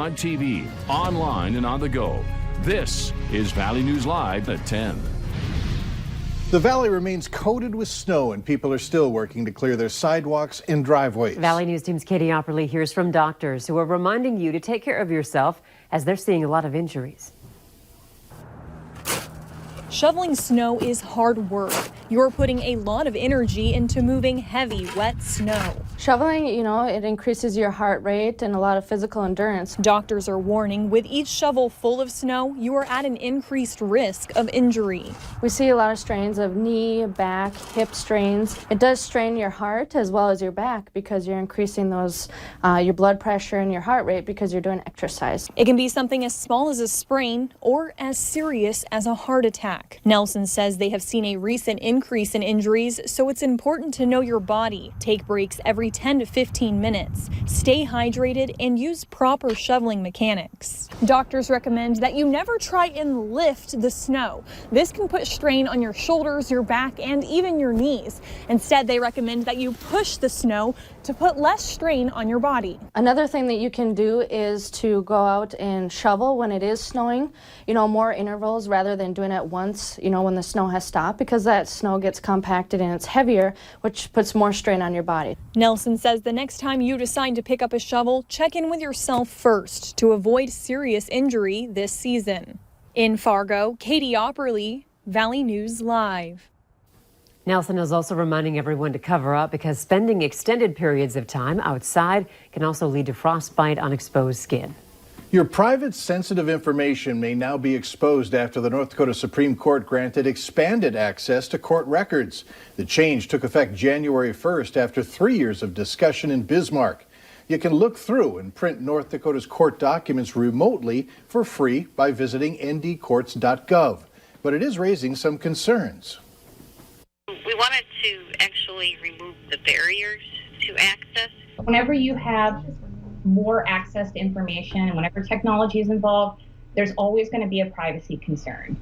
on TV, online, and on the go. This is Valley News Live at 10. The valley remains coated with snow, and people are still working to clear their sidewalks and driveways. Valley News Team's Katie Opperly hears from doctors who are reminding you to take care of yourself as they're seeing a lot of injuries. Shoveling snow is hard work. You're putting a lot of energy into moving heavy, wet snow. Shoveling, it increases your heart rate and a lot of physical endurance. Doctors are warning with each shovel full of snow, you are at an increased risk of injury. We see a lot of strains of knee, back, hip strains. It does strain your heart as well as your back because you're increasing those your blood pressure and your heart rate because you're doing exercise. It can be something as small as a sprain or as serious as a heart attack. Nelson says they have seen a recent increase in injuries, so it's important to know your body. Take breaks every 10 to 15 minutes. Stay hydrated and use proper shoveling mechanics. Doctors recommend that you never try and lift the snow. This can put strain on your shoulders, your back, and even your knees. Instead, they recommend that you push the snow to put less strain on your body. Another thing that you can do is to go out and shovel when it is snowing, more intervals rather than doing it once, when the snow has stopped, because that snow gets compacted and it's heavier, which puts more strain on your body. Nelson says the next time you decide to pick up a shovel, check in with yourself first to avoid serious injury this season. In Fargo, Katie Opperly, Valley News Live. Nelson is also reminding everyone to cover up because spending extended periods of time outside can also lead to frostbite on exposed skin. Your private sensitive information may now be exposed after the North Dakota Supreme Court granted expanded access to court records. The change took effect January 1st after 3 years of discussion in Bismarck. You can look through and print North Dakota's court documents remotely for free by visiting ndcourts.gov. But it is raising some concerns. We wanted to actually remove the barriers to access. Whenever you have more access to information and whenever technology is involved, there's always going to be a privacy concern.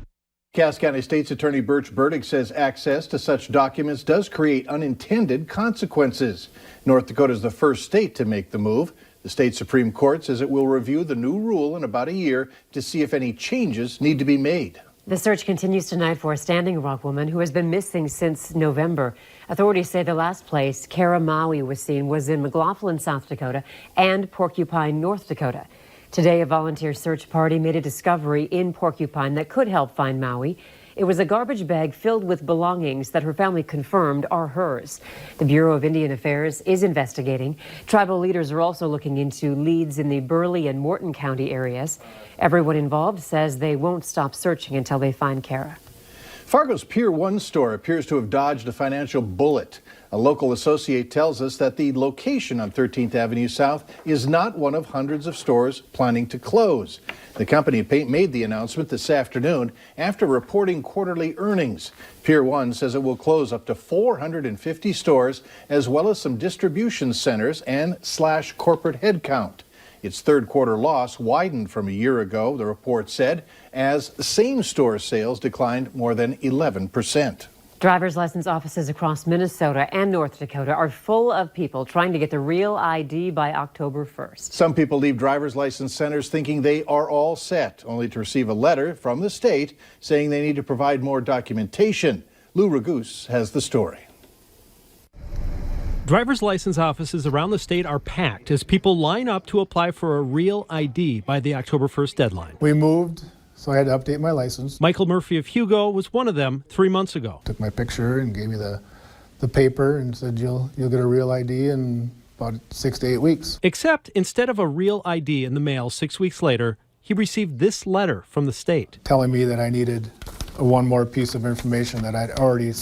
Cass County State's Attorney Birch Burdick says access to such documents does create unintended consequences. North Dakota is the first state to make the move. The state Supreme Court says it will review the new rule in about a year to see if any changes need to be made. The search continues tonight for a Standing Rock woman who has been missing since November. Authorities say the last place Kara Maui was seen was in McLaughlin, South Dakota, and Porcupine, North Dakota. Today, a volunteer search party made a discovery in Porcupine that could help find Maui. It was a garbage bag filled with belongings that her family confirmed are hers. The Bureau of Indian Affairs is investigating. Tribal leaders are also looking into leads in the Burleigh and Morton County areas. Everyone involved says they won't stop searching until they find Kara. Fargo's PR1 store appears to have dodged a financial bullet. A local associate tells us that the location on 13th Avenue South is not one of hundreds of stores planning to close. The company made the announcement this afternoon after reporting quarterly earnings. PR1 says it will close up to 450 stores as well as some distribution centers and slash corporate headcount. Its third quarter loss widened from a year ago, the report said, as same-store sales declined more than 11%. Driver's license offices across Minnesota and North Dakota are full of people trying to get the real ID by October 1st. Some people leave driver's license centers thinking they are all set, only to receive a letter from the state saying they need to provide more documentation. Lou Ragoose has the story. Driver's license offices around the state are packed as people line up to apply for a real ID by the October 1st deadline. We moved, so I had to update my license. Michael Murphy of Hugo was one of them 3 months ago. Took my picture and gave me the paper and said you'll get a real ID in about 6 to 8 weeks. Except instead of a real ID in the mail 6 weeks later, he received this letter from the state. Telling me that I needed one more piece of information that I'd already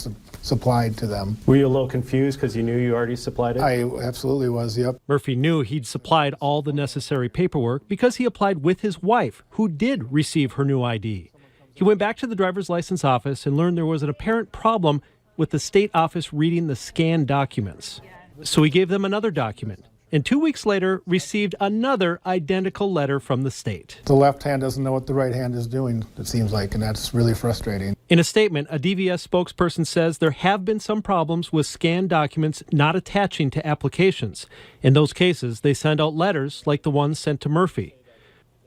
supplied to them. Were you a little confused because you knew you already supplied it? I absolutely was, yep. Murphy knew he'd supplied all the necessary paperwork because he applied with his wife, who did receive her new ID. He went back to the driver's license office and learned there was an apparent problem with the state office reading the scanned documents. So he gave them another document, and 2 weeks later received another identical letter from the state. The left hand doesn't know what the right hand is doing, it seems like, and that's really frustrating. In a statement, a DVS spokesperson says there have been some problems with scanned documents not attaching to applications. In those cases, they send out letters like the ones sent to Murphy.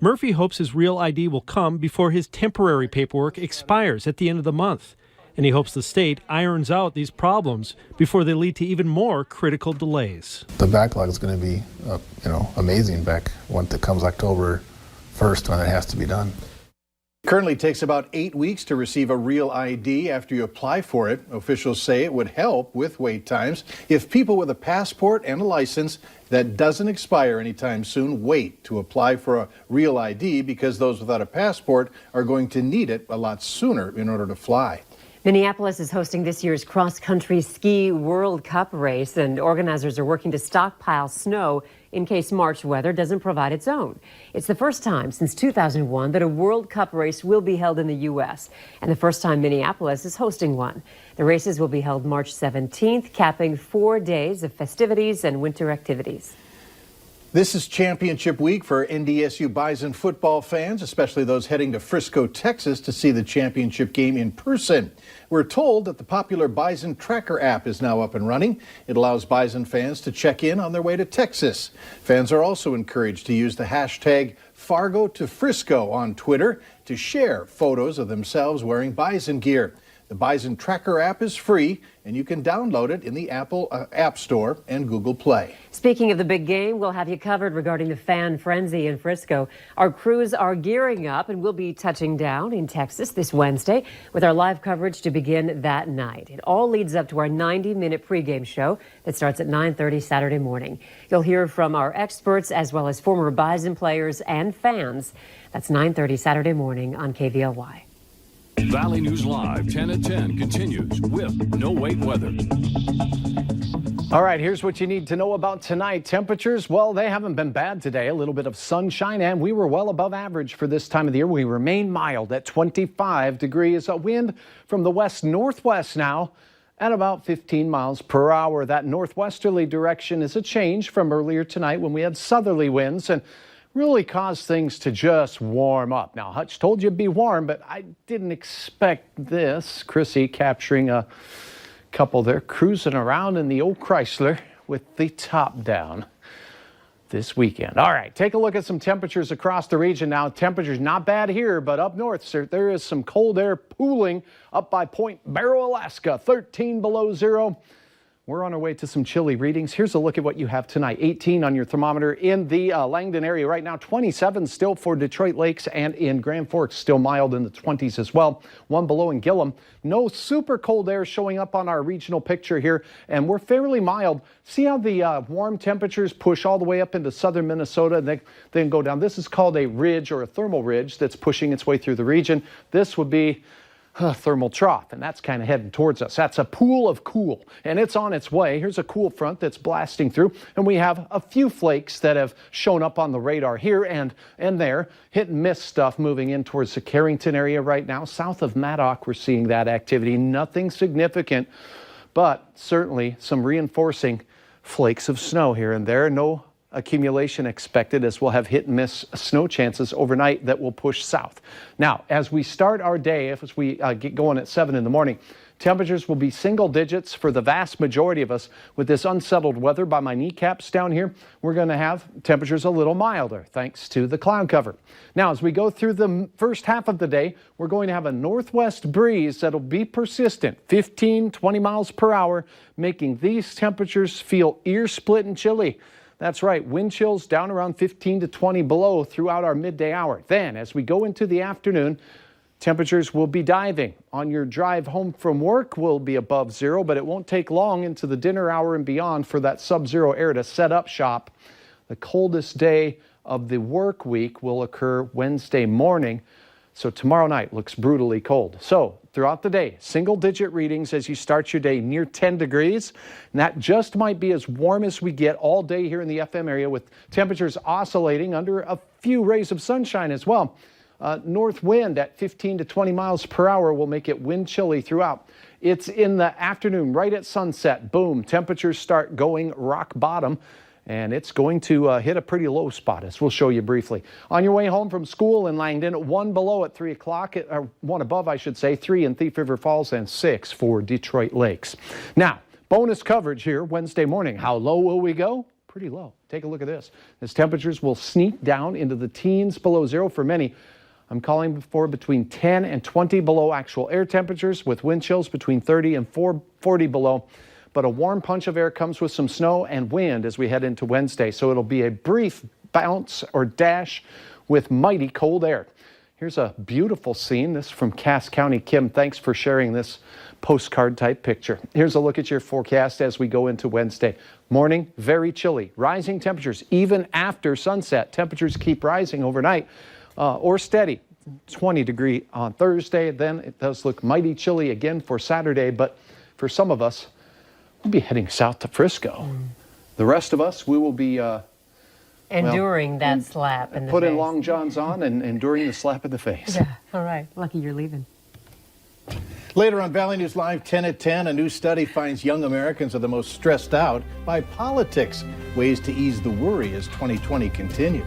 Murphy hopes his real ID will come before his temporary paperwork expires at the end of the month. And he hopes the state irons out these problems before they lead to even more critical delays. The backlog is going to be, amazing back once it comes October 1st when it has to be done. Currently takes about 8 weeks to receive a real ID after you apply for it. Officials say it would help with wait times if people with a passport and a license that doesn't expire anytime soon wait to apply for a real ID, because those without a passport are going to need it a lot sooner in order to fly. Minneapolis is hosting this year's cross-country ski World Cup race, and organizers are working to stockpile snow in case March weather doesn't provide its own. It's the first time since 2001 that a World Cup race will be held in the U.S., and the first time Minneapolis is hosting one. The races will be held March 17th, capping 4 days of festivities and winter activities. This is championship week for NDSU Bison football fans, especially those heading to Frisco, Texas to see the championship game in person. We're told that the popular Bison Tracker app is now up and running. It allows Bison fans to check in on their way to Texas. Fans are also encouraged to use the hashtag #FargoToFrisco on Twitter to share photos of themselves wearing Bison gear. The Bison Tracker app is free, and you can download it in the Apple App Store and Google Play. Speaking of the big game, we'll have you covered regarding the fan frenzy in Frisco. Our crews are gearing up, and we'll be touching down in Texas this Wednesday with our live coverage to begin that night. It all leads up to our 90-minute pregame show that starts at 9:30 Saturday morning. You'll hear from our experts as well as former Bison players and fans. That's 9:30 Saturday morning on KVLY. Valley News Live 10 at 10 continues with no wait weather. All right, here's what you need to know about tonight. Temperatures, well, they haven't been bad today. A little bit of sunshine, and we were well above average for this time of the year. We remain mild at 25 degrees. A wind from the west-northwest now at about 15 miles per hour. That northwesterly direction is a change from earlier tonight when we had southerly winds and really caused things to just warm up. Now, Hutch told you it'd be warm, but I didn't expect this. Chrissy capturing a couple there cruising around in the old Chrysler with the top down this weekend. All right, take a look at some temperatures across the region now. Temperatures not bad here, but up north, there is some cold air pooling up by Point Barrow, Alaska, 13 below zero. We're on our way to some chilly readings. Here's a look at what you have tonight. 18 on your thermometer in the Langdon area right now. 27 still for Detroit Lakes, and in Grand Forks still mild in the 20s as well. 1 below in Gillem. No super cold air showing up on our regional picture here, and we're fairly mild. See how the warm temperatures push all the way up into southern Minnesota and they then go down. This is called a ridge or a thermal ridge that's pushing its way through the region. This would be thermal trough, and that's kind of heading towards us. That's a pool of cool, and it's on its way. Here's a cool front that's blasting through, and we have a few flakes that have shown up on the radar here and there. Hit and miss stuff moving in towards the Carrington area right now. South of Maddock, we're seeing that activity. Nothing significant, but certainly some reinforcing flakes of snow here and there. No accumulation expected, as we'll have hit and miss snow chances overnight that will push south. Now, as we start our day, as we get going at 7 in the morning, temperatures will be single digits for the vast majority of us. With this unsettled weather by my kneecaps down here, we're going to have temperatures a little milder thanks to the cloud cover. Now, as we go through the first half of the day, we're going to have a northwest breeze that'll be persistent, 15, 20 miles per hour, making these temperatures feel ear-splitting chilly. That's right, wind chills down around 15 to 20 below throughout our midday hour. Then, as we go into the afternoon, temperatures will be diving. On your drive home from work will be above zero, but it won't take long into the dinner hour and beyond for that sub-zero air to set up shop. The coldest day of the work week will occur Wednesday morning, so tomorrow night looks brutally cold. So throughout the day, single-digit readings as you start your day near 10 degrees. And that just might be as warm as we get all day here in the FM area, with temperatures oscillating under a few rays of sunshine as well. North wind at 15 to 20 miles per hour will make it wind chilly throughout. It's in the afternoon, right at sunset. Boom, temperatures start going rock bottom. And it's going to hit a pretty low spot, as we'll show you briefly. On your way home from school in Langdon, 1 below at 3 o'clock, or 1 above, I should say, 3 in Thief River Falls, and 6 for Detroit Lakes. Now, bonus coverage here Wednesday morning. How low will we go? Pretty low. Take a look at this. As temperatures will sneak down into the teens below zero for many. I'm calling for between 10 and 20 below actual air temperatures with wind chills between 30 and 40 below. But a warm punch of air comes with some snow and wind as we head into Wednesday. So it'll be a brief bounce or dash with mighty cold air. Here's a beautiful scene. This is from Cass County. Kim, thanks for sharing this postcard type picture. Here's a look at your forecast as we go into Wednesday. Morning, very chilly. Rising temperatures even after sunset. Temperatures keep rising overnight or steady. 20-degree on Thursday. Then it does look mighty chilly again for Saturday. But for some of us, we'll be heading south to Frisco. The rest of us, we will be enduring that slap in the face. Putting long johns on and enduring the slap in the face. Yeah, all right. Lucky you're leaving. Later on Valley News Live 10 at 10, a new study finds young Americans are the most stressed out by politics. Ways to ease the worry as 2020 continues.